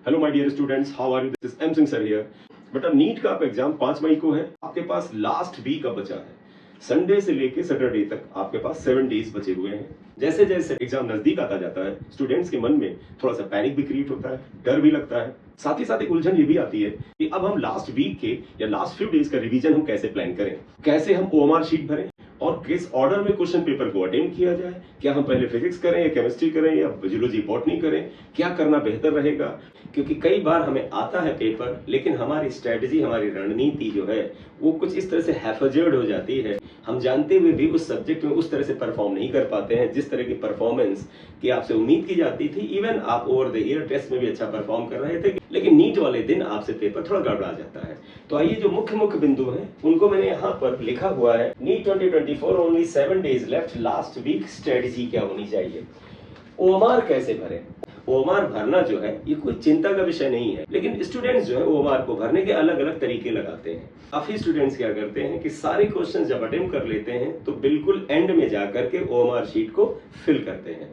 Hello my dear students, how are you? This M Singh sir here. बेटा, NEET का आप exam 5 मई को है। आपके पास लास्ट वीक अब बचा है। संडे से लेके सैटरडे तक आपके पास 7 डेज बचे हुए हैं। जैसे जैसे एग्जाम नजदीक आता जाता है, स्टूडेंट्स के मन में थोड़ा सा पैनिक भी क्रिएट होता है, डर भी लगता है। साथ ही साथ एक उलझन ये भी आती है कि अब हम लास्ट वीक के या लास्ट फ्यू डेज का रिवीजन हम कैसे प्लान करें, कैसे हम ओएमआर शीट भरें और किस ऑर्डर में क्वेश्चन पेपर को अटेम्प्ट किया जाए। क्या हम पहले फिजिक्स करें या केमिस्ट्री करें या बायोलॉजी बॉटनी करें, क्या करना बेहतर रहेगा? क्योंकि कई बार हमें आता है पेपर, लेकिन हमारी स्ट्रेटजी, हमारी रणनीति जो है वो कुछ इस तरह से हैफर्जेड हो जाती है। हम जानते हुए भी उस सब्जेक्ट में उस तरह से परफॉर्म नहीं कर पाते हैं जिस तरह की परफॉर्मेंस की आपसे उम्मीद की जाती थी। इवन आप ओवर द ईयर टेस्ट में भी अच्छा परफॉर्म कर रहे थे, लेकिन नीट वाले दिन आपसे पेपर थोड़ा गड़बड़ा जाता है। तो आइए, जो मुख्य मुख्य बिंदु हैं उनको मैंने यहाँ पर लिखा हुआ है। NEET 2024 only 7 days left, last week strategy क्या होनी चाहिए, ओएमआर कैसे भरें। ओएमआर भरना जो है ये कोई चिंता का विषय नहीं है, लेकिन स्टूडेंट्स जो है ओएमआर को भरने के अलग अलग तरीके लगाते हैं। काफी स्टूडेंट्स क्या करते हैं कि सारे क्वेश्चन जब अटेम्प्ट कर लेते हैं तो बिल्कुल एंड में जाकर के ओएमआर शीट को फिल करते हैं।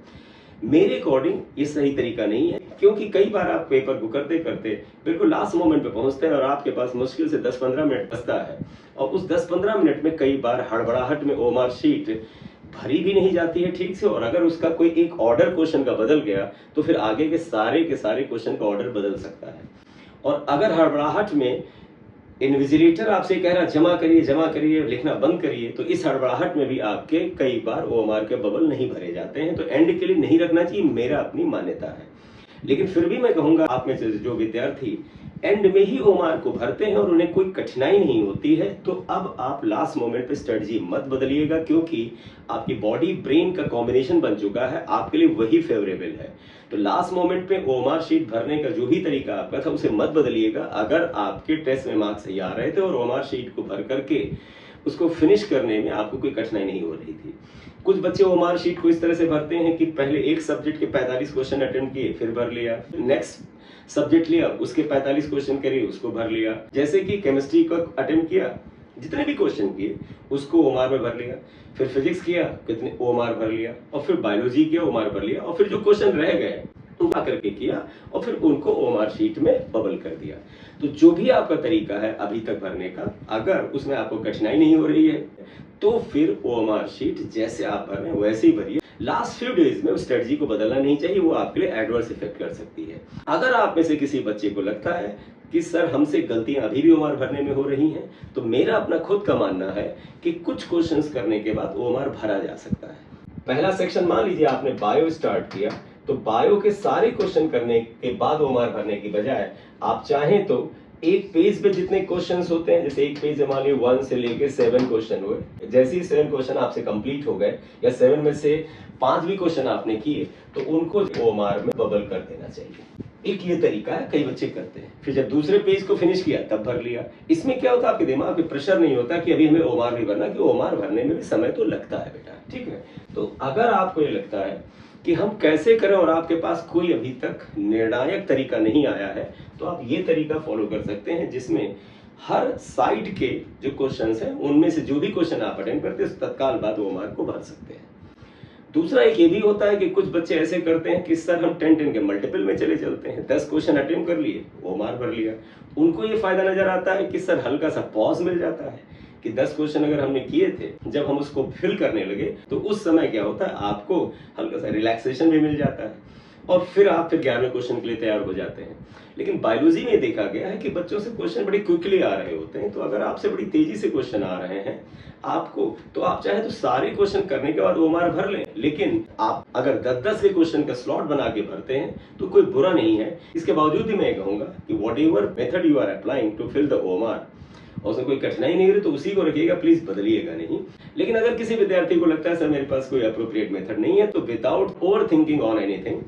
मेरे अकॉर्डिंग ये सही तरीका नहीं है, क्योंकि कई बार आप पेपर को करते करते बिल्कुल लास्ट मोमेंट पे पहुंचते हैं और आपके पास मुश्किल से 10-15 मिनट बचता है, और उस 10-15 मिनट में कई बार हड़बड़ाहट में ओएमआर शीट भरी भी नहीं जाती है ठीक से, और अगर उसका कोई एक ऑर्डर क्वेश्चन का बदल गया तो फिर आगे के सारे क्वेश्चन का ऑर्डर बदल सकता है। और अगर हड़बड़ाहट में इन्विजिलेटर आपसे कह रहा जमा करिए, लिखना बंद करिए, तो इस हड़बड़ाहट में भी आपके कई बार ओएमआर के बबल नहीं भरे जाते हैं। तो एंड के लिए नहीं रखना चाहिए, मेरा अपनी मान्यता है। लेकिन फिर भी मैं कहूंगा, आप में से जो विद्यार्थी एंड में ही ओएमआर को भरते हैं और उन्हें कोई कठिनाई नहीं होती है, तो अब आप लास्ट मोमेंट पे स्ट्रेटजी मत बदलिएगा, क्योंकि आपकी बॉडी ब्रेन का कॉम्बिनेशन बन चुका है, आपके लिए वही फेवरेबल है। तो लास्ट मोमेंट पे ओएमआर शीट भरने का जो भी तरीका आपका था उसे मत बदलिएगा। अगर आपके टेस्ट में मार्क्स सही आ रहे थे और ओएमआर शीट को भर करके उसको फिनिश करने में आपको कोई कठिनाई नहीं हो रही थी। कुछ बच्चे ओएमआर शीट को इस तरह से भरते हैं कि पहले एक सब्जेक्ट के 45 क्वेश्चन अटेम्प्ट किए, फिर भर लिया, नेक्स्ट सब्जेक्ट लिया, उसके 45 क्वेश्चन करिए, उसको भर लिया। जैसे कि केमिस्ट्री का अटेम्प्ट किया, जितने भी क्वेश्चन किए उसको ओएमआर में भर लिया, फिर फिजिक्स किया, कितने ओएमआर भर लिया, और फिर बायोलॉजी किया, ओएमआर भर लिया, और फिर जो क्वेश्चन रह गए उठा करके किया और फिर उनको ओएमआर शीट में बबल कर दिया। तो जो भी आपका तरीका है अभी तक भरने का, अगर उसमें आपको कठिनाई नहीं हो रही है तो फिर ओएमआर शीट जैसे आप भर रहे हैं वैसे ही भरिए। लास्ट फ्यू डेज में उस स्ट्रेटजी को बदलना नहीं चाहिए, वो आपके लिए एडवर्स इफेक्ट कर सकती है। अगर आप में से किसी बच्चे को लगता है कि सर हमसे गलतियां अभी भी ओएमआर भरने में हो रही हैं, तो मेरा अपना खुद का मानना है कि कुछ क्वेश्चंस करने के बाद ओएमआर भरा जा सकता है। पहला सेक्शन मान लीजिए आपने बायो स्टार्ट किया, तो बायो के सारे क्वेश्चन करने के बाद ओएमआर भरने की बजाय आप चाहें तो एक पेज पे जितने क्वेश्चंस होते हैं, जैसे एक पेज में मान लीजिए 1 से लेके 7 क्वेश्चन हुए, जैसे ही 7 क्वेश्चन आपसे कंप्लीट हो गए या 7 में से 5 भी क्वेश्चन आपने किए, तो उनको ओएमआर में बबल कर देना चाहिए। एक ये तरीका है, कई बच्चे करते हैं। फिर जब दूसरे पेज को फिनिश किया तब भर लिया। इसमें क्या होता है, आपके दिमाग पे प्रेशर नहीं होता कि अभी हमें ओएमआर भी भरना, कि ओएमआर भरने में भी समय तो लगता है बेटा, ठीक है। तो अगर आपको ये लगता है कि हम कैसे करें और आपके पास कोई अभी तक निर्णायक तरीका नहीं आया है, तो आप ये तरीका फॉलो कर सकते हैं, जिसमें हर साइड के जो क्वेश्चंस हैं उनमें से जो भी क्वेश्चन आप अटेम्प्ट करते हैं तत्काल बाद ओएमआर को भर सकते हैं। दूसरा एक ये भी होता है कि कुछ बच्चे ऐसे करते हैं कि सर हम 10-10 के मल्टीपल में चले चलते हैं, 10 क्वेश्चन अटेम्प्ट कर लिए, ओएमआर भर लिया। उनको ये फायदा नजर आता है कि सर हल्का सा पॉज मिल जाता है कि 10 क्वेश्चन अगर हमने किए थे, जब हम उसको फिल करने लगे तो उस समय क्या होता है, आपको हल्का सा रिलैक्सेशन भी मिल जाता है और फिर आप फिर 11वें क्वेश्चन के लिए तैयार हो जाते हैं। लेकिन बायोलॉजी में देखा गया है कि बच्चों से क्वेश्चन बड़ी क्विकली आ रहे होते हैं, तो अगर आपसे बड़ी तेजी से क्वेश्चन आ रहे हैं आपको, तो आप चाहे तो सारे क्वेश्चन करने के बाद ओएमआर भर लें, लेकिन आप अगर 10-10 के क्वेश्चन का स्लॉट बना के भरते हैं तो कोई बुरा नहीं है। इसके बावजूद भी मैं कहूंगा कि whatever method you are applying to fill the OMR, और उसमें कोई कठिनाई नहीं हो रही तो उसी को रखिएगा, प्लीज बदलिएगा नहीं। लेकिन अगर किसी विद्यार्थी को लगता है सर मेरे पास कोई अप्रोप्रिएट मेथड नहीं है, तो without over thinking on anything,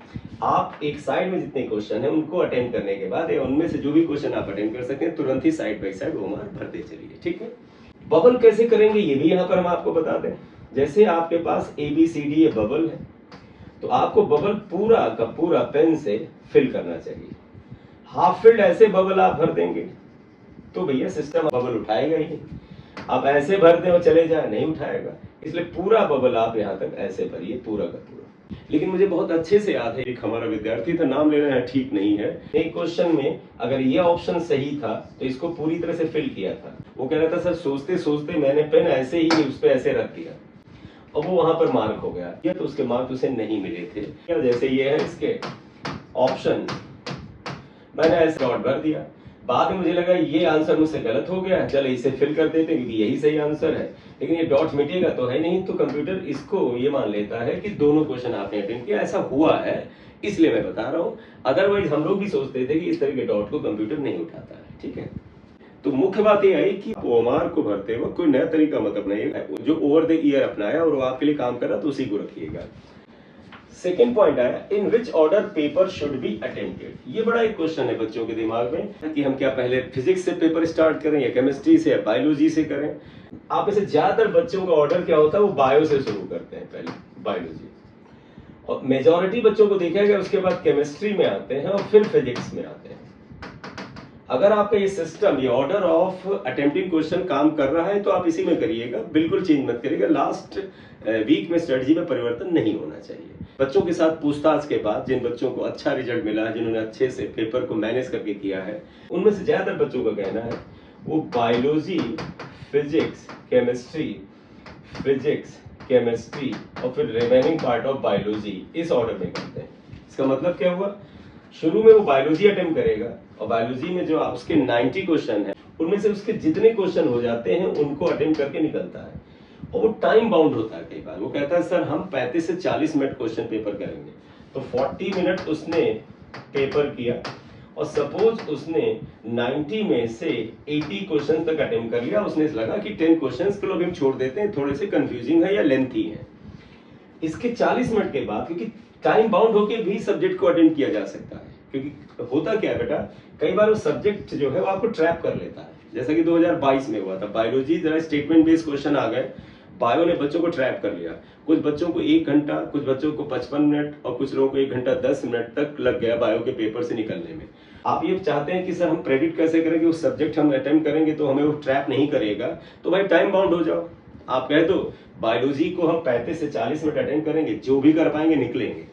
आप एक साइड में जितने क्वेश्चन है उनको अटेम्प्ट करने के बाद या उनमें से जो भी क्वेश्चन आप अटेम्प्ट कर सकते हैं, तुरंत ही साइड बाई साइड ओएमआर भरते चलिए, ठीक है। बबल कैसे करेंगे ये भी यहाँ पर हम आपको बता दें। जैसे आपके पास ABCD ये बबल है, तो आपको बबल पूरा का पूरा पेन से फिल करना चाहिए। हाफ फिल्ड ऐसे बबल आप भर देंगे तो भैया सिस्टम बबल उठाएगा ही नहीं। आप ऐसे भर दें और चले जाए, नहीं उठाएगा। इसलिए पूरा बबल आप यहाँ तक ऐसे भरिए, पूरा का पूरा। लेकिन मुझे बहुत अच्छे से याद है, एक हमारा विद्यार्थी था, नाम लेना है ठीक नहीं है, एक क्वेश्चन में अगर ये ऑप्शन सही था तो इसको पूरी तरह से फिल किया था। वो कह रहा था सर सोचते सोचते मैंने पेन ऐसे ही उस पे ऐसे रख दिया और वो वहां पर मार्क हो गया, या तो उसके मार्क उसे नहीं मिले थे। या जैसे ये है इसके ऑप्शन, मैंने ऐसे डॉट भर दिया, बाद में मुझे लगा ये आंसर मुझसे गलत हो गया, चलो इसे फिल कर देते हैं क्योंकि यही सही आंसर है, लेकिन ये डॉट मिटेगा तो है नहीं, तो कंप्यूटर इसको ये मान लेता है कि दोनों क्वेश्चन आपने अटेंड किया। ऐसा हुआ है इसलिए मैं बता रहा हूं, अदरवाइज हम लोग भी सोचते थे कि इस तरह के डॉट को कंप्यूटर नहीं उठाता है। ठीक है, तो मुख्य बात यह है कि ओएमआर को भरते वक्त कोई नया तरीका मत अपनाइएगा, जो ओवर द ईयर अपनाया और वो आपके लिए काम कर रहा तो उसी को रखिएगा। सेकेंड पॉइंट आया, in which order paper should be attempted. ये बड़ा एक क्वेश्चन है बच्चों के दिमाग में कि हम क्या पहले फिजिक्स से पेपर स्टार्ट करें या केमिस्ट्री से या बायोलॉजी से करें। आप में से ज्यादातर बच्चों का ऑर्डर क्या होता है, वो बायो से शुरू करते हैं, पहले बायोलॉजी, और मेजॉरिटी बच्चों को देखा गया उसके बाद केमिस्ट्री में आते हैं और फिर फिजिक्स में आते हैं। अगर आपका ये सिस्टम, ये ऑर्डर ऑफ अटेम्प्टिंग क्वेश्चन काम कर रहा है तो आप इसी में करिएगा, बिल्कुल चेंज मत करिएगा। लास्ट वीक में स्ट्रेटजी में परिवर्तन नहीं होना चाहिए। बच्चों के साथ पूछताछ के बाद जिन बच्चों को अच्छा रिजल्ट मिला है, जिन्होंने अच्छे से पेपर को मैनेज करके किया है, उनमें से ज्यादातर बच्चों का कहना है वो बायोलॉजी, फिजिक्स, केमिस्ट्री और फिर रिमेनिंग पार्ट ऑफ बायोलॉजी इस ऑर्डर में करते हैं। इसका मतलब क्या हुआ, शुरू में वो बायोलॉजी अटेम्प्ट करेगा और बायोलॉजी में जो उसके 90 क्वेश्चन है उनमें से उसके जितने क्वेश्चन हो जाते हैं उनको अटेम्प्ट करके निकलता है, और वो टाइम बाउंड होता है। कई बार वो कहता है सर हम 35 से 40 मिनट क्वेश्चन पेपर करेंगे, तो 40 मिनट उसने पेपर किया और सपोज उसने 90 में से 80 क्वेश्चन तक अटेम्प्ट कर लिया, उसने लगा कि 10 क्वेश्चन को हम छोड़ देते हैं, थोड़े से कंफ्यूजिंग है या लेंथी है। इसके 40 मिनट के बाद, क्योंकि टाइम बाउंड होकर भी सब्जेक्ट को अटेम्प्ट किया जा सकता है, क्योंकि होता क्या है बेटा, कई बार वो सब्जेक्ट जो है वो आपको ट्रैप कर लेता है, जैसा कि 2022 में हुआ था। बायोलॉजी जरा स्टेटमेंट बेस्ड क्वेश्चन आ गए, बायो ने बच्चों को ट्रैप कर लिया। कुछ बच्चों को 1 घंटा, कुछ बच्चों को 55 मिनट और कुछ लोगों को 1 घंटा 10 मिनट तक लग गया बायो के पेपर से निकलने में। आप ये चाहते हैं कि सर हम प्रेडिक्ट कैसे करें कि वो सब्जेक्ट हम अटेम्प्ट करेंगे तो हमें वो ट्रैप नहीं करेगा, तो भाई टाइम बाउंड हो जाओ। आप कह दो बायोलॉजी को हम 35 से 40 मिनट अटेम्प्ट करेंगे, जो भी कर पाएंगे निकलेंगे,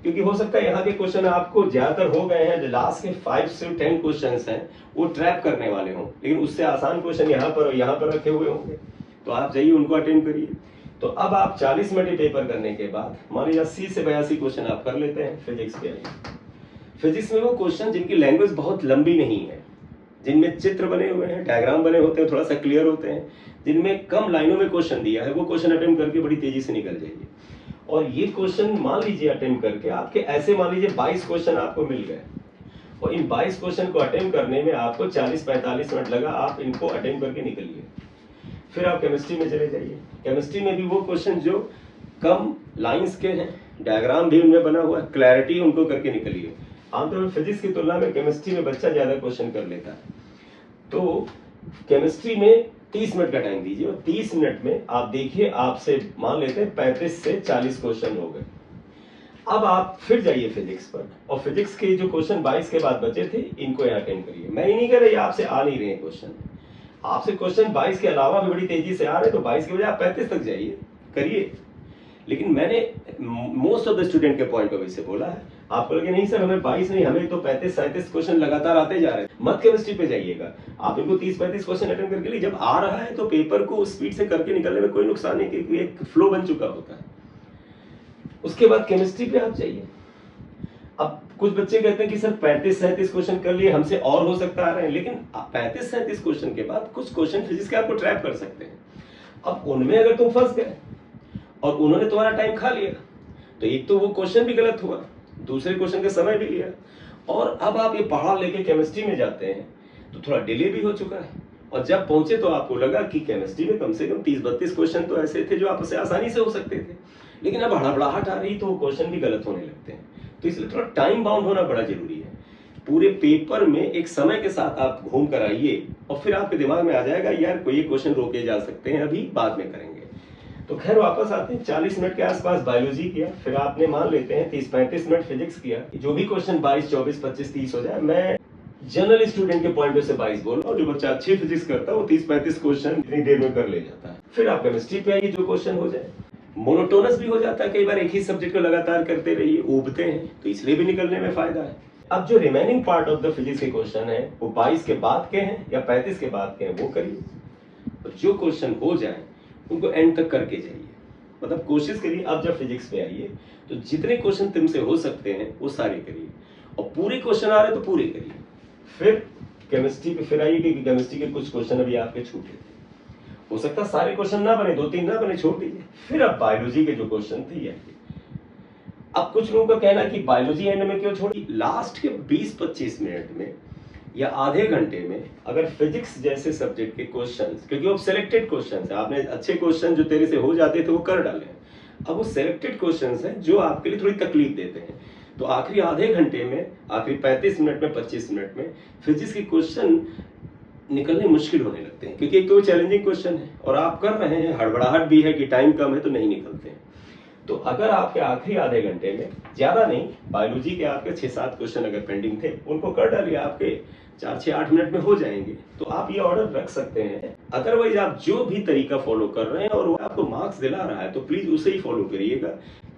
क्योंकि हो सकता है यहाँ के क्वेश्चन आपको ज्यादातर हो गए हैं, जो लास्ट के 5 से 10 क्वेश्चंस हैं वो ट्रैप करने वाले हों, लेकिन उससे आसान क्वेश्चन यहाँ पर और यहाँ पर रखे हुए होंगे, तो आप जाइए उनको अटेम्प्ट करिए। तो अब आप 40 मिनट पेपर करने के बाद मान लीजिए 80 से 82 क्वेश्चन आप कर लेते हैं। फिजिक्स पे आइए, फिजिक्स में वो क्वेश्चन जिनकी लैंग्वेज बहुत लंबी नहीं है, जिनमें चित्र बने हुए हैं, डायग्राम बने होते हैं, थोड़ा सा क्लियर होते हैं, जिनमें कम लाइनों में क्वेश्चन दिया है, वो क्वेश्चन अटेम्प्ट करके बड़ी तेजी से निकल जाइए। और ये क्वेश्चन मान लीजिए अटेम्प्ट करके आपके ऐसे मान लीजिए 22 क्वेश्चन आपको मिल गए, और इन 22 क्वेश्चन को अटेम्प्ट करने में आपको 40-45 मिनट लगा, आप इनको अटेम्प्ट करके निकलिए। फिर आप केमिस्ट्री में चले जाइए, केमिस्ट्री में भी वो क्वेश्चन जो कम लाइंस के हैं, डायग्राम भी उनमें बना हुआ है, क्लैरिटी उनको करके निकलिए। आमतौर पर फिजिक्स की तुलना में केमिस्ट्री में बच्चा ज्यादा क्वेश्चन कर लेता है, तो केमिस्ट्री में 30 मिनट का टाइम दीजिए, और 30 मिनट में आप देखिए आपसे मान लेते हैं 35 से 40 क्वेश्चन हो गए। अब आप फिर जाइए फिजिक्स पर, और फिजिक्स के जो क्वेश्चन 22 के बाद बचे थे इनको यहाँ अटेम्प्ट करिए। मैं ही नहीं कह रहा आपसे आ नहीं रहे क्वेश्चन, आपसे क्वेश्चन 22 के अलावा भी बड़ी तेजी से आ रहे, तो 22 के बजाय आप 35 तक जाइए, करिए। लेकिन मैंने मोस्ट ऑफ द स्टूडेंट के पॉइंट ऑफ व्यू से बोला है, आपको लगे नहीं सर हमें 22 नहीं, हमें तो 35-37 क्वेश्चन लगातार आते जा रहे हैं, मत केमिस्ट्री पे जाइएगा, आप इनको 30-35 क्वेश्चन अटेम्प्ट करके लिए, जब आ रहा है तो पेपर को स्पीड से करके निकलने में कोई नुकसान नहीं, क्योंकि एक फ्लो बन चुका होता है। उसके बाद केमिस्ट्री पे आप जाइए। अब कुछ बच्चे कहते हैं कि सर 35-37 क्वेश्चन कर लिए, हमसे और हो सकता आ रहे हैं, लेकिन 35-37 क्वेश्चन के बाद कुछ क्वेश्चन फिजिक्स के आपको ट्रैप कर सकते हैं। अब उनमें अगर तुम फंस गए और उन्होंने तुम्हारा टाइम खा लिया, तो एक तो वो क्वेश्चन भी गलत हुआ, दूसरे क्वेश्चन का समय भी लिया, और अब आप ये पहाड़ लेके केमिस्ट्री में जाते हैं तो थोड़ा डिले भी हो चुका है, और जब पहुंचे तो आपको लगा कि केमिस्ट्री में कम से कम 30-32 क्वेश्चन तो ऐसे थे जो आपसे आसानी से हो सकते थे, लेकिन अब हड़बड़ाहट आ रही तो वो क्वेश्चन भी गलत होने लगते हैं। तो इसलिए थोड़ा टाइम बाउंड होना बड़ा जरूरी है। पूरे पेपर में एक समय के साथ आप घूम कर आइए, और फिर आपके दिमाग में आ जाएगा यार कोई क्वेश्चन रोके जा सकते हैं, अभी बाद में करेंगे। तो खैर वापस आते हैं, 40 मिनट के आसपास बायोलॉजी किया, फिर आपने मान लेते हैं 30-35 मिनट फिजिक्स किया, जो भी क्वेश्चन 22, 24, 25, 30 हो जाए। मैं जनरल स्टूडेंट के पॉइंट से 22 बोल रहा हूँ, जो बच्चा अच्छी फिजिक्स करता है वो 30-35 क्वेश्चन इतनी देर में कर ले जाता है। फिर आप केमिस्ट्री पे आइए, जो क्वेश्चन हो जाए, मोनोटोनस भी हो जाता है, कई बार एक ही सब्जेक्ट को लगातार करते रहिए, ऊबते हैं, तो इसलिए भी निकलने में फायदा है। अब जो remaining part of the physics के क्वेश्चन है वो 22 के बाद के हैं या 35 के बाद के हैं, वो करिए। तो जो क्वेश्चन हो जाए उनको एंड तक करके जाइए। मतलब कोशिश करिए अब जब फिजिक्स पे आइए तो जितने क्वेश्चन तुमसे हो सकते हैं वो सारे करिए, और पूरे क्वेश्चन आ रहे तो पूरे करिए। फिर केमिस्ट्री पे फिर आइए, क्योंकि केमिस्ट्री के कुछ क्वेश्चन अभी आपके छूटे थे, हो सकता है सारे क्वेश्चन ना बने, 2-3 ना बने, छोड़ दीजिए। फिर अब बायोलॉजी के जो क्वेश्चन थे ये आइए। अब कुछ लोगों का कहना है कि बायोलॉजी एंड में क्यों छोड़ी, लास्ट के 20-25 मिनट में या आधे घंटे में अगर फिजिक्स जैसे सब्जेक्ट के क्वेश्चंस, क्योंकि वो सिलेक्टेड क्वेश्चंस है, आपने अच्छे क्वेश्चन जो तेरे से हो जाते थे वो कर डाले हैं, अब वो सिलेक्टेड क्वेश्चंस हैं जो आपके लिए थोड़ी तकलीफ देते हैं, तो आखिरी आधे घंटे में, आखिरी 35 मिनट में, 25 मिनट में फिजिक्स के क्वेश्चन निकलने मुश्किल होने लगते हैं, क्योंकि एक तो चैलेंजिंग क्वेश्चन है और आप कर रहे हैं, हड़बड़ाहट भी है कि टाइम कम है तो नहीं निकलते हैं। तो अगर आपके आखिरी आधे घंटे में, ज्यादा नहीं, बायोलॉजी के आपके 6-7 क्वेश्चन अगर पेंडिंग थे उनको कर डालिए, आपके 4-6-8 मिनट में हो जाएंगे, तो आप ये ऑर्डर रख सकते हैं। अदरवाइज आप जो भी तरीका फॉलो कर रहे हैं और वो आपको मार्क्स दिला रहा है तो प्लीज उसे ही फॉलो करिएगा।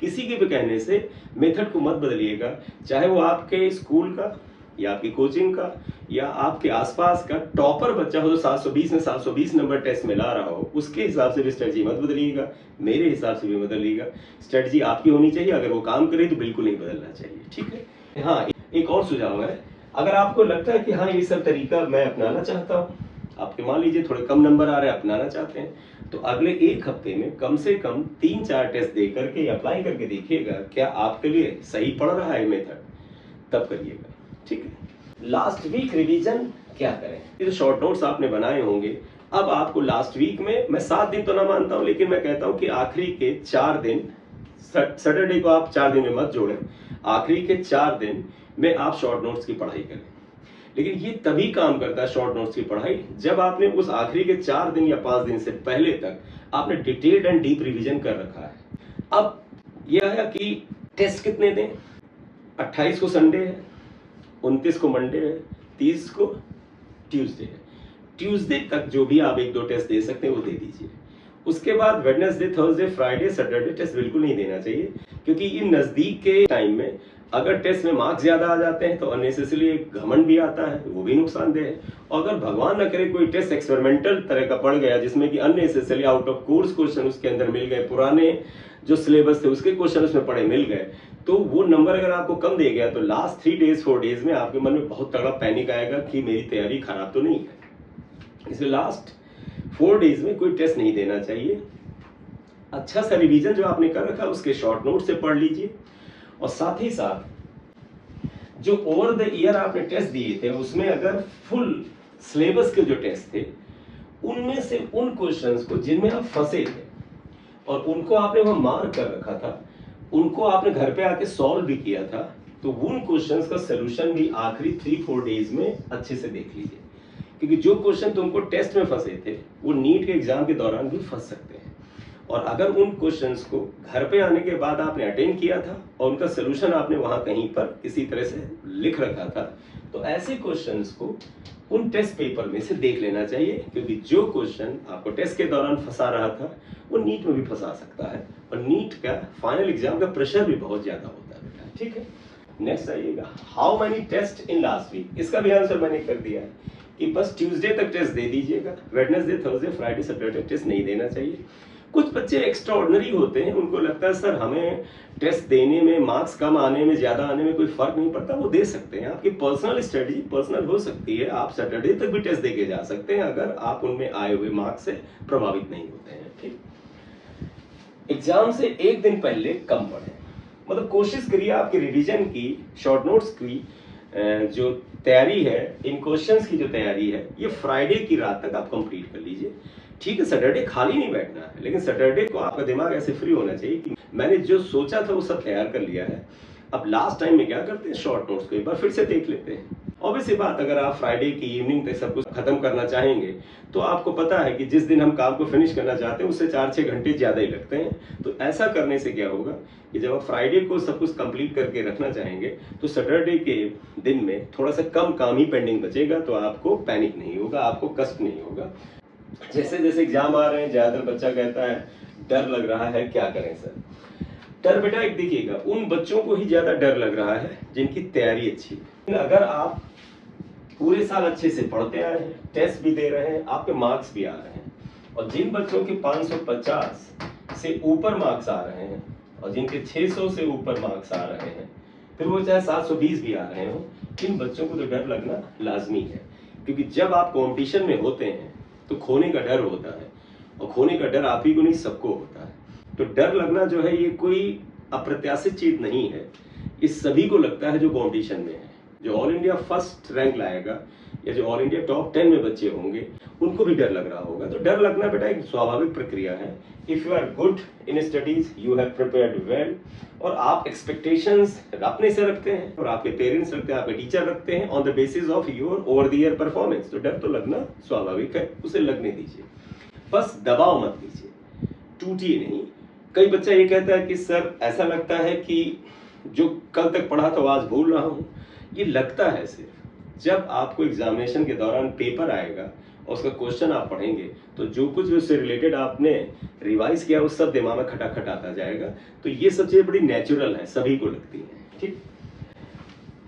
किसी के भी कहने से मेथड को मत बदलिएगा, चाहे वो आपके स्कूल का या आपकी कोचिंग का या आपके आसपास का टॉपर बच्चा हो तो 720 में 720 नंबर टेस्ट में ला रहा हो, उसके हिसाब से भी स्ट्रेटजी मत बदलिएगा, मेरे हिसाब से भी बदलिएगा। स्ट्रेटजी आपकी होनी चाहिए, अगर वो काम करे तो बिल्कुल नहीं बदलना चाहिए, ठीक है। हाँ, एक और सुझाव है, अगर आपको लगता है कि हाँ ये सब तरीका मैं अपनाना चाहता हूँ, आपके मान लीजिए थोड़े कम नंबर आ रहे हैं, अपनाना चाहते हैं, तो अगले एक हफ्ते में कम से कम 3-4 टेस्ट दे करके अप्लाई करके देखिएगा क्या आपके लिए सही पड़ रहा है मेथड, तब करिएगा, ठीक है। लास्ट वीक रिवीजन क्या करें, ये जो शॉर्ट नोट्स आपने बनाए होंगे, अब आपको लास्ट वीक में, मैं 7 दिन तो ना मानता हूं, लेकिन मैं कहता हूं कि आखिरी के 4 दिन, सैटरडे को आप 4 दिन में मत जोड़ें, आखिरी के 4 दिन में आप शॉर्ट नोट्स की पढ़ाई करें। लेकिन ये तभी काम करता है शॉर्ट नोट्स की पढ़ाई जब आपने उस आखिरी के 4 दिन या 5 दिन से पहले तक आपने डिटेल्ड एंड डीप रिवीजन कर रखा है। अब यह है कि टेस्ट कितने दें, 28 को संडे है, 29 को मंडे है, 30 को ट्यूसडे है, ट्यूसडे तक जो भी आप 1-2 टेस्ट दे सकते हैं वो दे दीजिए। उसके बाद Wednesday, Thursday, Friday, Saturday test बिल्कुल नहीं देना चाहिए, क्योंकि इन नजदीक के टाइम में अगर टेस्ट में मार्क्स ज्यादा आ जाते हैं तो अननेसेसरी एक घमंड भी आता है, वो भी नुकसानदेह है। और अगर भगवान न करे कोई टेस्ट एक्सपेरिमेंटल तरह का पड़ गया जिसमें कि unnecessary out of course question उसके अंदर मिल गए, पुराने जो सिलेबस थे उसके क्वेश्चन उसमें पड़े मिल गए, तो वो नंबर अगर आपको कम दे गया तो लास्ट 3 डेज 4 डेज में आपके मन में बहुत तगड़ा पैनिक आएगा कि मेरी तैयारी खराब तो नहीं है। इसलिए लास्ट 4 डेज में कोई टेस्ट नहीं देना चाहिए। अच्छा सा रिवीजन जो आपने कर रखा उसके शॉर्ट नोट से पढ़ लीजिए, और साथ ही साथ जो ओवर द ईयर आपने टेस्ट दिए थे उसमें अगर फुल सिलेबस के जो टेस्ट थे उनमें से उन क्वेश्चंस को जिनमें आप फंसे थे और उनको आपने वहां मार्क कर रखा था, उनको आपने घर पे आके सॉल्व भी किया था, तो उन क्वेश्चंस का सलूशन भी आखिरी 3-4 डेज में अच्छे से देख लीजिए, क्योंकि जो क्वेश्चन तुमको टेस्ट में फंसे थे वो नीट के एग्जाम के दौरान भी फंस सकते हैं। और अगर उन क्वेश्चंस को घर पे आने के बाद आपने अटेंड किया था और उनका सलूशन आपने वहां कहीं पर किसी तरह से लिख रखा था, तो ऐसे क्वेश्चंस को उन टेस्ट पेपर में से देख लेना चाहिए, क्योंकि जो क्वेश्चन आपको टेस्ट के दौरान फंसा रहा था वो नीट में भी फंसा सकता है, और नीट का फाइनल एग्जाम का प्रेशर भी बहुत ज्यादा होता है बेटा, ठीक है। नेक्स्ट आइएगा, how many test in last week, इसका भी आंसर मैंने कर दिया है कि बस ट्यूसडे तक टेस्ट दे दीजिएगा, Wednesday, Thursday, Friday, Saturday test नहीं देना चाहिए। कुछ बच्चे एक्स्ट्रा ऑर्डिनरी होते हैं, उनको लगता है सर हमें टेस्ट देने में, मार्क्स कम आने में, ज्यादा आने में कोई फर्क नहीं पड़ता, वो दे सकते हैं। आपकी पर्सनल स्ट्रेटजी पर्सनल हो सकती है, आप सैटरडे तक भी टेस्ट देके जा सकते हैं अगर आप उनमें आए हुए मार्क्स से प्रभावित नहीं होते हैं, ठीक। एग्जाम से एक दिन पहले कम पढ़ें, मतलब कोशिश करिए आपकी रिवीजन की, शॉर्ट नोट्स की जो तैयारी है, इन क्वेश्चंस की जो तैयारी है, ये फ्राइडे की रात तक आप कंप्लीट कर लीजिए, ठीक है। सैटरडे खाली नहीं बैठना है, लेकिन सैटरडे को आपका दिमाग ऐसे फ्री होना चाहिए कि मैंने जो सोचा था वो सब तैयार कर लिया है, अब लास्ट टाइम में क्या करते हैं, शॉर्ट नोट्स को एक बार फिर से देख लेते हैं। ऑब्वियसली बात, अगर आप फ्राइडे की इवनिंग तक सब कुछ खत्म करना चाहेंगे तो आपको पता है कि जिस दिन हम काम को फिनिश करना चाहते हैं उससे 4-6 घंटे ज्यादा ही लगते हैं। तो ऐसा करने से क्या होगा कि जब आप फ्राइडे को सब कुछ कंप्लीट करके रखना चाहेंगे तो सैटरडे के दिन में थोड़ा सा कम काम ही पेंडिंग बचेगा, तो आपको पैनिक नहीं होगा, आपको कष्ट नहीं होगा। जैसे जैसे एग्जाम आ रहे हैं, ज्यादातर बच्चा कहता है डर लग रहा है, क्या करें सर? डर बेटा एक देखिएगा, उन बच्चों को ही ज्यादा डर लग रहा है जिनकी तैयारी अच्छी है। अगर आप पूरे साल अच्छे से पढ़ते आए हैं, टेस्ट भी दे रहे हैं, आपके मार्क्स भी आ रहे हैं, और जिन बच्चों के 550 से ऊपर मार्क्स आ रहे हैं और जिनके 600 से ऊपर मार्क्स आ रहे हैं, फिर वो चाहे 720 भी आ रहे हो, इन बच्चों को तो डर लगना लाजमी है। क्योंकि जब आप कंपटीशन में होते हैं तो खोने का डर होता है, और खोने का डर आप ही को नहीं सबको होता है। तो डर लगना जो है ये कोई अप्रत्याशित चीज नहीं है, इस सभी को लगता है जो कंपटीशन में है। जो ऑल इंडिया फर्स्ट रैंक लाएगा या जो ऑल इंडिया टॉप 10 में बच्चे होंगे उनको भी डर लग रहा होगा। तो डर लगना बेटा एक स्वाभाविक प्रक्रिया है। If you are good in studies, you have prepared well, और आप एक्सपेक्टेशंस अपने से रखते हैं और आपके पेरेंट्स रखते हैं, आपके टीचर रखते हैं on the basis of your over the year performance, तो डर तो लगना स्वाभाविक है, उसे लगने दीजिए। बस दबाव मत लीजिए, टूटिए नहीं। कई बच्चा ये कहता है कि सर ऐसा लगता है कि जो कल तक पढ़ा था आज भूल रहा हूँ। ये लगता है सिर्फ जब आपको एग्जामिनेशन के दौरान पेपर आएगा और उसका क्वेश्चन आप पढ़ेंगे तो जो कुछ भी उससे रिलेटेड आपने रिवाइज किया वो सब दिमाग में खटाखट आता जाएगा। तो ये सब चीजें बड़ी नेचुरल है, सभी को लगती है। ठीक,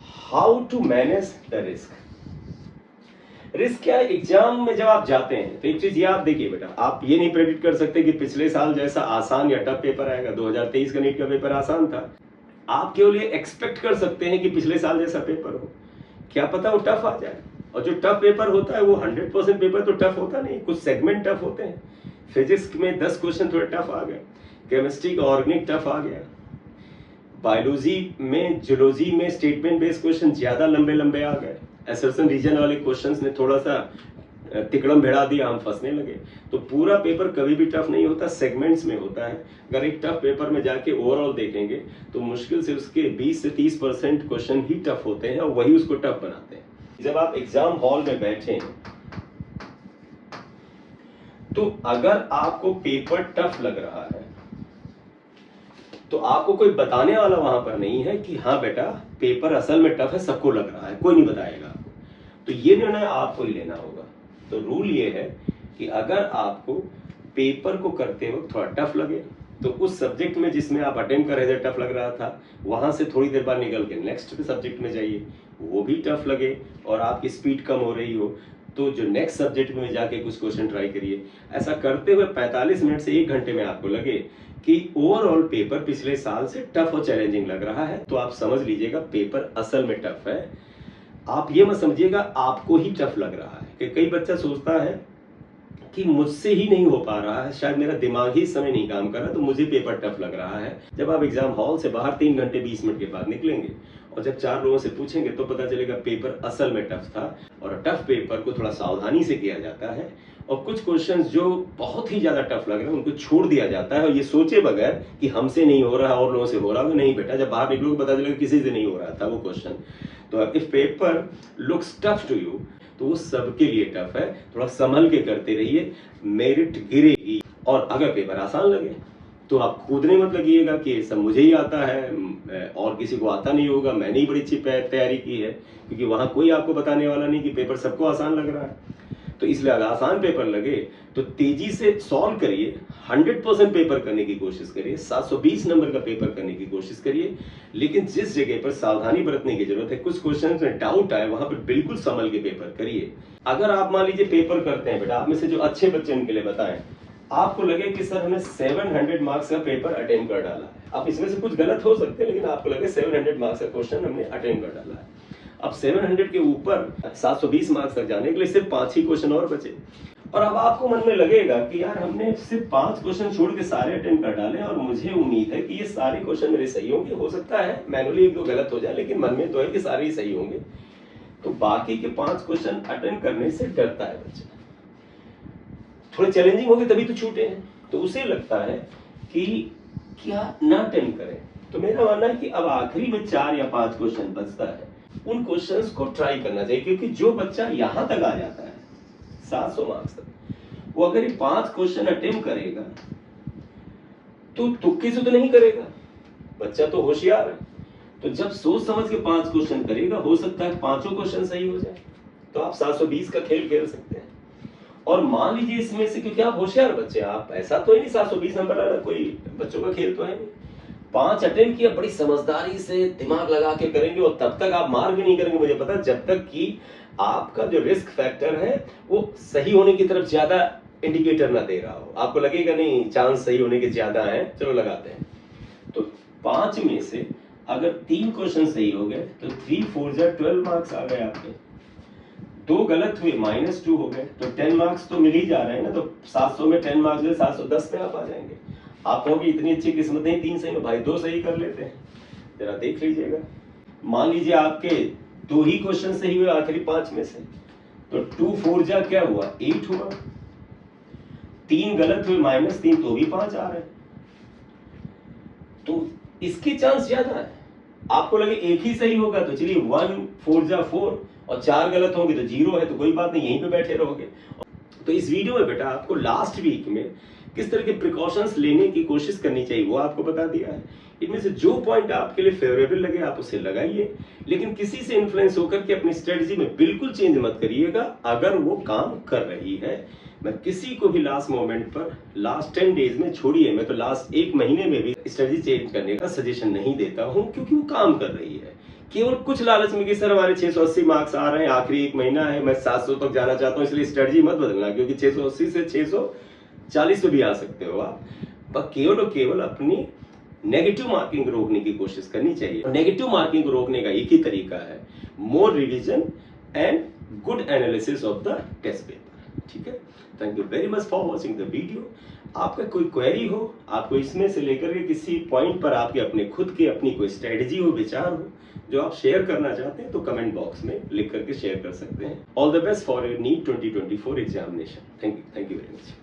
how to manage the risk. Risk क्या है? एग्जाम में जब आप जाते हैं तो एक चीज याद देखिए बेटा, आप ये नहीं प्रेडिक्ट कर सकते कि पिछले साल जैसा आसान या टफ पेपर आएगा। 2023 का नीट का पेपर आसान था, आप केवल ये एक्सपेक्ट कर सकते हैं कि पिछले साल जैसा पेपर हो, क्या पता वो टफ आ जाए। और जो टफ पेपर होता है वो 100% पेपर तो टफ होता नहीं, कुछ सेगमेंट टफ होते हैं। फिजिक्स में 10 क्वेश्चन थोड़े टफ आ गए, केमिस्ट्री का ऑर्गेनिक टफ आ गया, बायोलॉजी में जूलॉजी में स्टेटमेंट बेस्ड क्वेश्चन ज्यादा लंबे लंबे आ गए, असर्शन रीजन वाले क्वेश्चंस ने थोड़ा सा तिकड़म भिड़ा दिया, हम फंसने लगे। तो पूरा पेपर कभी भी टफ नहीं होता, सेगमेंट्स में होता है। अगर एक टफ पेपर में जाके ओवरऑल देखेंगे तो मुश्किल से उसके 20 से 30% क्वेश्चन ही टफ होते हैं और वही उसको टफ बनाते हैं। जब आप एग्जाम हॉल में बैठे तो अगर आपको पेपर टफ लग रहा है तो आपको कोई बताने वाला वहां पर नहीं है कि हाँ बेटा पेपर असल में टफ है, सबको लग रहा है, कोई नहीं बताएगा आपको। तो ये निर्णय आपको ही लेना होगा। तो रूल ये है कि अगर आपको पेपर को करते वक्त थोड़ा टफ लगे तो उस सब्जेक्ट में जिसमें आप अटेम्प्ट कर रहे थे टफ लग रहा था, वहां से थोड़ी देर बाद निकल के नेक्स्ट सब्जेक्ट में जाइए, वो भी टफ लगे और आपकी स्पीड कम हो रही हो तो जो नेक्स्ट सब्जेक्ट में जाके कुछ क्वेश्चन ट्राई करिए। ऐसा करते हुए 45 मिनट से 1 घंटे में आपको लगे कि ओवरऑल पेपर पिछले साल से टफ और चैलेंजिंग लग रहा है, तो आप समझ लीजिएगा पेपर असल में टफ है। आप ये मत समझिएगा आपको ही टफ लग रहा है। कि कई बच्चा सोचता है कि मुझसे ही नहीं हो पा रहा है, शायद मेरा दिमाग ही इस समय नहीं काम कर रहा तो मुझे पेपर टफ लग रहा है। जब आप एग्जाम हॉल से बाहर 3 घंटे 20 मिनट के बाद निकलेंगे और जब 4 लोगों से पूछेंगे तो पता चलेगा पेपर असल में टफ था। और टफ पेपर को थोड़ा सावधानी से किया जाता है और कुछ क्वेश्चंस जो बहुत ही ज्यादा टफ लग रहे हैं उनको छोड़ दिया जाता है और ये सोचे बगैर कि हमसे नहीं हो रहा और लोगों से हो रहा है। नहीं बेटा, जब बाहर निकलोगे पता चलेगा किसी से नहीं हो रहा था वो क्वेश्चन। तो if paper looks tough to you तो वो सबके लिए टफ है, थोड़ा संभल के करते रहिए, मेरिट गिरेगी। और अगर पेपर आसान लगे तो आप कूदने मत लगिएगा कि सब मुझे ही आता है और किसी को आता नहीं होगा, मैंने ही बड़ी अच्छी तैयारी की है, क्योंकि वहां कोई आपको बताने वाला नहीं कि पेपर सबको आसान लग रहा है। तो इसलिए अगर आसान पेपर लगे तो तेजी से सॉल्व करिए, 100% पेपर करने की कोशिश करिए, 720 नंबर का पेपर करने की कोशिश करिए। लेकिन जिस जगह पर सावधानी बरतने की जरूरत है, कुछ क्वेश्चन में डाउट आए वहां पर बिल्कुल संभल के पेपर करिए। अगर आप मान लीजिए पेपर करते हैं बेटा, आप में से जो अच्छे बच्चे उनके लिए बताएं, आपको लगे कि सर हमने 700 मार्क्स का पेपर अटेम्प्ट कर डाला है, अब इसमें से कुछ गलत हो सकते हैं लेकिन आपको लगे 700 मार्क्स का क्वेश्चन हमने अटेम्प्ट कर डाला है। अब 700 के ऊपर 720 मार्क्स तक जाने के लिए सिर्फ 5 ही क्वेश्चन और बचे, और अब आपको मन में लगेगा कि यार हमने सिर्फ 5 क्वेश्चन छोड़ के सारे अटेम्प्ट कर डाले और मुझे उम्मीद है कि ये सारे क्वेश्चन मेरे सही होंगे। हो सकता है मैनुअली 1-2 गलत हो जाए लेकिन मन में तो है कि सारे ही सही होंगे। तो बाकी के 5 क्वेश्चन अटेम्प्ट करने से डरता है बच्चा, थोड़े चैलेंजिंग होंगे तभी तो छूटे हैं, तो उसे लगता है कि क्या ना अटेम्प्ट करें। तो मेरा मानना है कि अब आखिरी में 4 या 5 क्वेश्चन बचता है, उन क्वेश्चंस को ट्राई करना चाहिए, क्योंकि जो बच्चा यहां तक आ जाता है 700 मार्क्स तक, वो अगर ये 5 क्वेश्चन अटेम्प्ट करेगा तो तुक्के से तो नहीं करेगा, बच्चा तो होशियार है। तो जब सोच समझ के 5 क्वेश्चन करेगा हो सकता है 5 क्वेश्चन सही हो जाए, तो आप 720 का खेल खेल सकते हैं। और मान लीजिए इसमें से, क्योंकि आप होशियार बच्चे, आप ऐसा तो ही नहीं 720 नंबर लाना कोई बच्चों का खेल तो है नहीं। 5 अटेम्प्ट किया, बड़ी समझदारी से दिमाग लगा के करेंगे और तब तक आप मार भी नहीं करेंगे, मुझे पता, जब तक कि आपका जो रिस्क फैक्टर है वो सही होने की तरफ ज्यादा इंडिकेटर ना दे रहा हो। आपको लगेगा नहीं चांस सही होने के ज्यादा है, चलो लगाते हैं। तो 5 में से अगर 3 क्वेश्चन सही हो गए तो 3 4 जा 12 मार्क्स आ गए आपके। 2 गलत हुए -2 हो गए, तो 10 मार्क्स तो मिल ही जा रहे हैं ना। तो 700 में 10 मार्क्स है, 710 पे आप आ जाएंगे। आप कहोगे इतनी अच्छी किस्मत नहीं, 3 सही में भाई 2 सही कर लेते हैं, जरा देख लीजिएगा। मान लीजिए आपके 2 ही क्वेश्चन सही हुए आखिरी 5 में से, तो 2 4 जा क्या हुआ 8 हुआ। 3 गलत हुए -3 तो भी 5 आ रहे हैं, तो इसके चांस ज्यादा है। आपको लगे एक ही सही होगा तो चलिए 1 4 जा 4 और 4 गलत होंगे तो 0 है, तो कोई बात नहीं, यहीं पे बैठे रहोगे। तो इस वीडियो में बेटा आपको लास्ट वीक में किस तरह के प्रिकॉशंस लेने की कोशिश करनी चाहिए वो आपको बता दिया है। इनमें से जो पॉइंट आपके लिए फेवरेबल लगे आप उसे लगाइए, लेकिन किसी से इन्फ्लुएंस होकर के अपनी स्ट्रेटजी में बिल्कुल चेंज मत करिएगा अगर वो काम कर रही है। मैं किसी को भी लास्ट मोमेंट पर लास्ट 10 डेज में छोड़िए, मैं तो लास्ट 1 महीने में भी स्ट्रेटजी चेंज करने का सजेशन नहीं देता हूं, क्योंकि वो काम कर रही है। केवल कुछ लालच में कि सर हमारे 680 मार्क्स आ रहे हैं, आखिरी 1 महीना है, मैं 700 तक जाना चाहता हूं, इसलिए स्ट्रेटजी मत बदलना, क्योंकि 680 से 640 पे भी आ सकते हो आप। बस केवल और केवल अपनी नेगेटिव मार्किंग रोकने की कोशिश करनी चाहिए। नेगेटिव मार्किंग रोकने का एक ही तरीका है, more revision and good analysis of the test paper. ठीक है, thank you very much for watching the video. आपका कोई क्वेरी हो, आपको इसमें से लेकर के किसी पॉइंट पर आपके अपने खुद की अपनी कोई स्ट्रेटजी हो, विचार हो जो आप शेयर करना चाहते हैं, तो कमेंट बॉक्स में लिख करके शेयर कर सकते हैं। All the best for your NEET 2024 examination. Thank you very much.